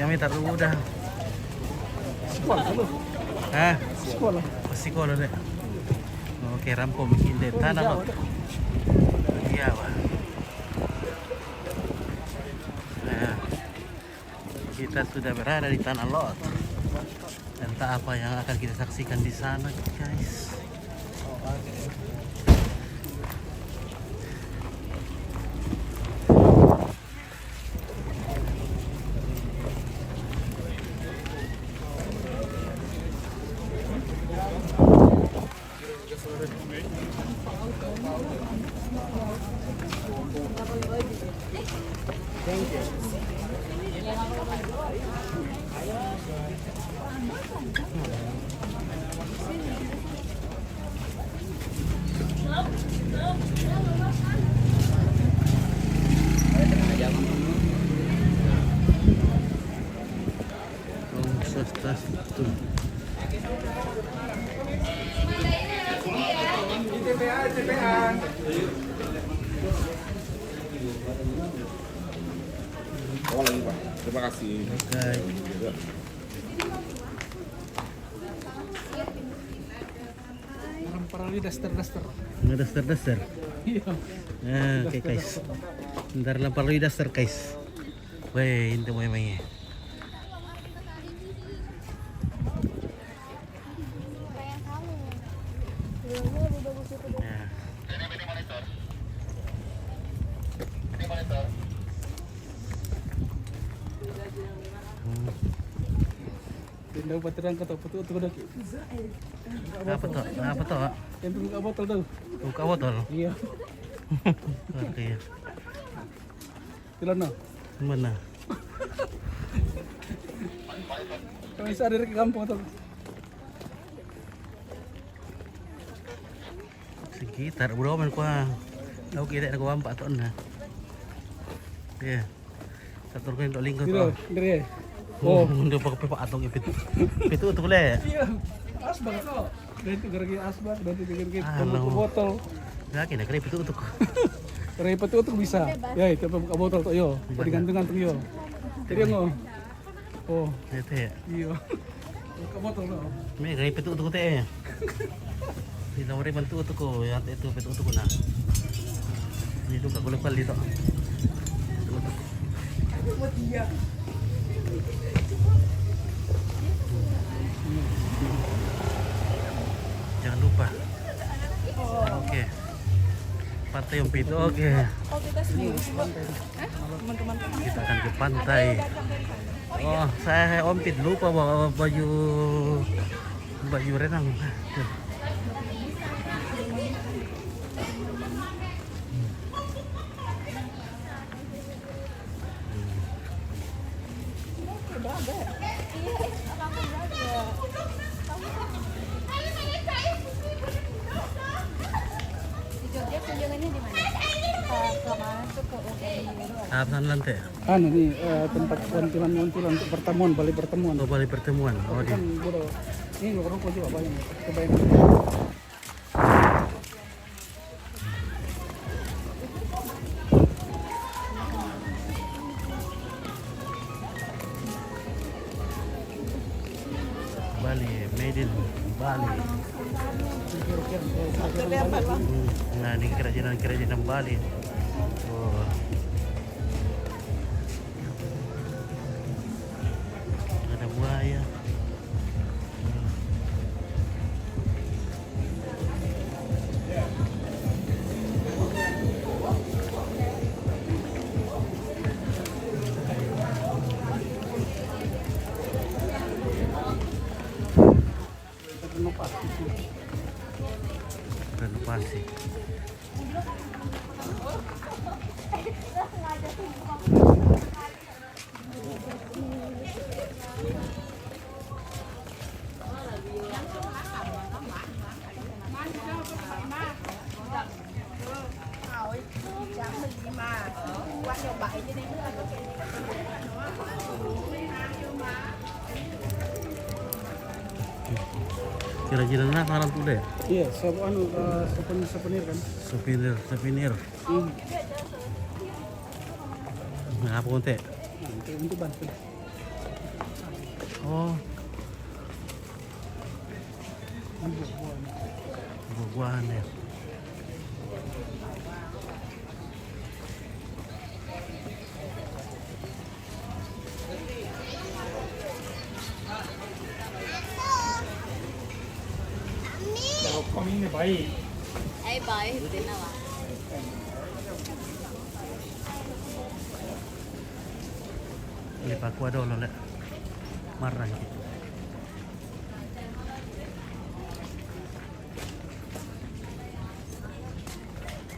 kami taruh udah. Sekolah dulu. Hah? Sekolah. Sekolah deh. Oke, rampung bikin deh tanah. Iya, Pak. Nah, kita sudah berada di tanah lot. Entah apa yang akan kita saksikan di sana, guys. Tuh. Oh lagi Pak, terima kasih. Okay. Para daster. Daster. Iya. Nah, oke guys. Ntar lempar lu daster guys. Weh, itu memangnya. Nah. Tindak bateran kata betul udah. Apa tuh? Apa tuh? Yang buka botol tuh. Buka botol. Iya. Oke. Tilana. Mana? Kami bisa dari ke kampung atau Sekitar bro man kuah. Tahu kita nak wampak tu na. Ya. Satu kan tak lingkar tu. Dari. Oh, dia pakai pepak atong itu. Itu tu boleh. Iya. Asbak kok. Dan itu gara-gara asbak dan itu gara-gara Halo. botol. Ya, kena kena itu untuk. Dari itu bisa. Ya itu buka botol tuh yo. Digantung-gantung yo. Jadi ngo. Oh, Itu ya. iya. Buka botol tuh. Me kena itu untuk teh. Di nomor bantu untuk ko, ya itu betul untuk na. Ini tu kau lepas itu. Jangan lupa. Oke. Pantai Ompit. Oke. Oh kita sendiri sih Pak. Teman-teman. Kita akan ke pantai. Oh, saya Ompit lupa bawa baju renang. Tuh. Udah ada. Iya, langsung aja. Di Jogja kunjungannya di mana? Kemana tuh ke UGM? Apa lantai? Anu nih tempat munculan untuk pertemuan, Bali pertemuan. Oh, balik pertemuan. Oh, di. Kan bodoh. Ini rokok juga banyak. Kebayang. Bali, made in Bali. Nah, ini kerajinan Bali. Oh. Ada buaya. Renovasi. Kerajinan apa orang tuh deh? Iya, souvenir kan. Souvenir. Nah, apa kontek? Nah, itu bantu. Oh, buah-buahan ya. Kami ini baik. Ay, bye. Hindi na lang. Lipa kuah dulu lek. Marah gitu.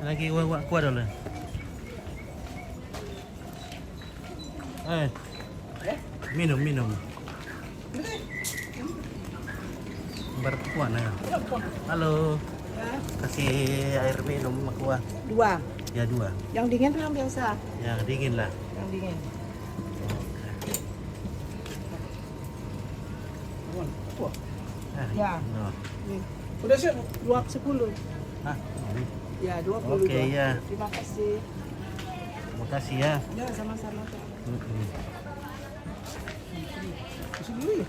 Lagi kuah dulu. Minum. Berkuah ya. Halo. Kasih air minum sama kuah. 2. Ya 2. Yang dingin yang biasa. Yang dingin lah. Yang dingin. Wah, Ya. No. Nih. Udah sih 2.10. Ah, ini. Ya, 20. Oke, ya. Terima kasih. Terima kasih ya. Ya, sama-sama. Kak. kasih dulu ya.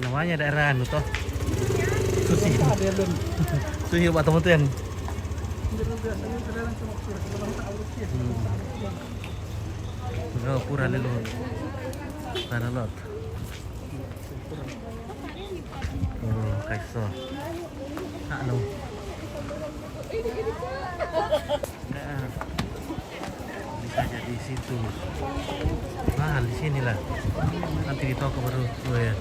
Namanya daerah anu toh. Susi. Apa ada belum? Susi buat teman-teman. Biasanya kadang cuma kurang tahu sih. Oh, pura lelu. Sana lot. Oh, kaiso. Halo. Nah, bisa jadi situ. Mahal di sini lah. Nanti di toko baru. Oh ya.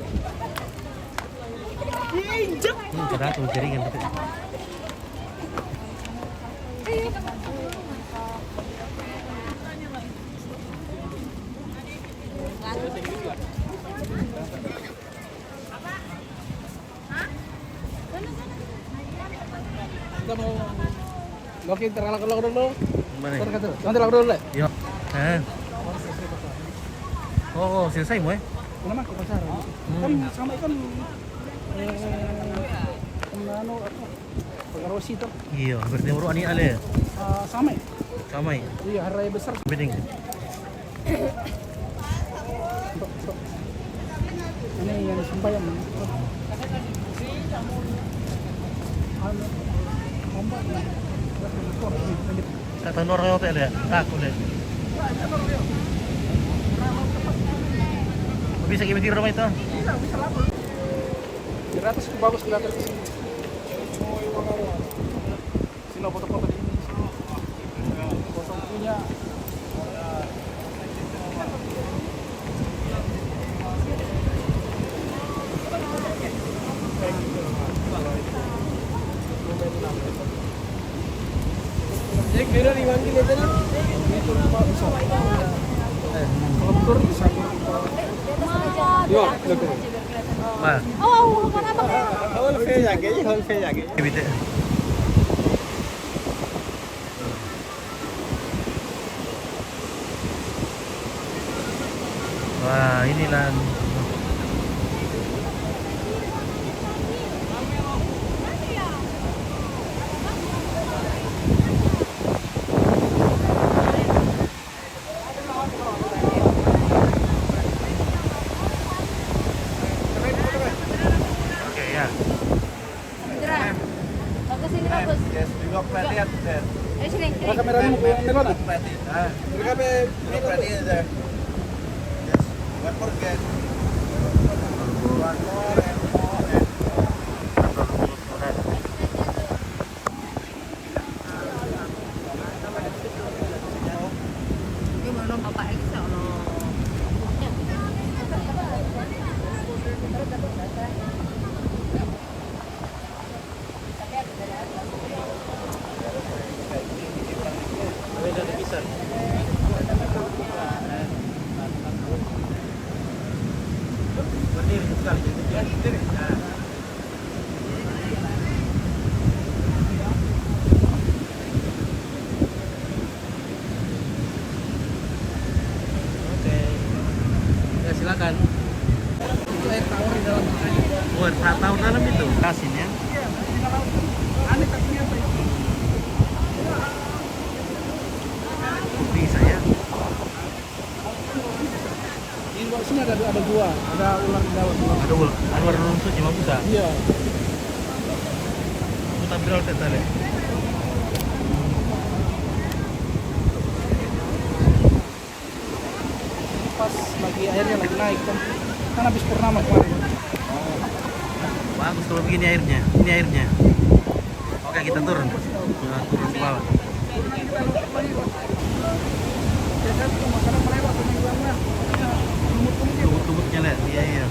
Kadang tuh jaringan gitu. Kita mau Oke, terlalu dulu. Mana? Nanti laku dulu. Yo. Oh, selesai mo eh? Kenapa ke pasar? Kan sama ikan ano pagkaros itu Iya, berarti muru ani ale. sama. Kamay. Iya, hari raya besar. Beding. Ini yang sembahyang. Sa tanor kayo hotel ya? Tako le. Bisa kita di rumah itu? Di atas bagus kelihatan di sini. Sini foto-foto di sini. Foto punya. Jadi kira di mana kita tadi? Itu Pak bisa. Kalau betul bisa. Yo, betul. Ma. Oh, kenapa? Hol fe jaga. Bite. Wah, inilah oke ya. Bagus ini bagus. Juga pelatihan, Sir. Ayo sini. Kameranya mau ke Melona. Ah, juga pelatihan, Sir. Yes, don't forget. One more and more and Bapak Elisa loh. Beda bisa. Berdiri sekali jadi ya. Nah. Oke. Ya silakan. Air tawar di dalam. Buat tahu dalam itu. Kasihnya. Aneh tapi apa itu? Bisa ya. Di luar sini ada ada dua, ada ular di dalam. Ada ular suci mau bisa. Iya. Kita viral tadi. Pas lagi airnya lagi naik kan habis purnama kemarin. Bagus kalau begini airnya. Ini airnya. Oke, kita turun. Nah, turun ke bawah. Ya kan masalah melewat ini bilangnya. Lumut-lumutnya lihat. Iya, iya.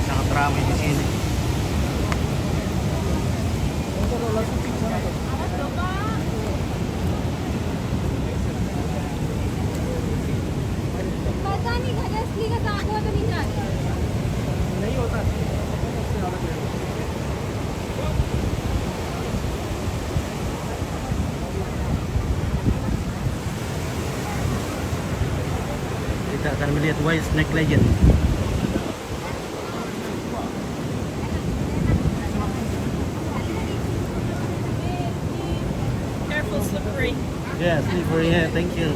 Sangat ramai di sini. Untuk ular suci di sana tuh. पता नहीं घर असली का कहाँ हुआ तो नहीं जाने नहीं होता। Kita akan melihat White Snake Legend. Careful, slippery. Yeah, slippery. Yeah, thank you.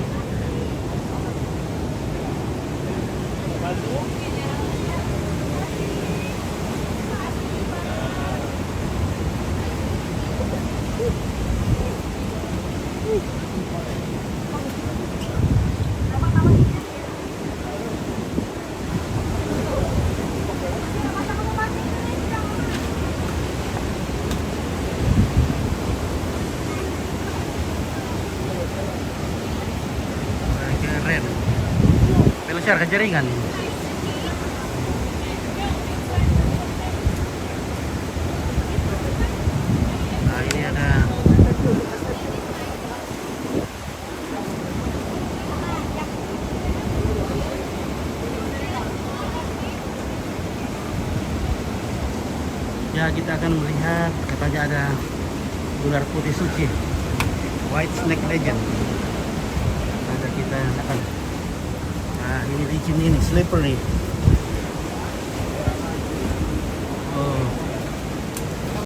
Keren. Pelesir ke jaringan. Nah, ini ada ya, kita akan melihat katanya ada ular putih suci, White Snake Legend. Ada kita akan, nah ini licin ini, slippery.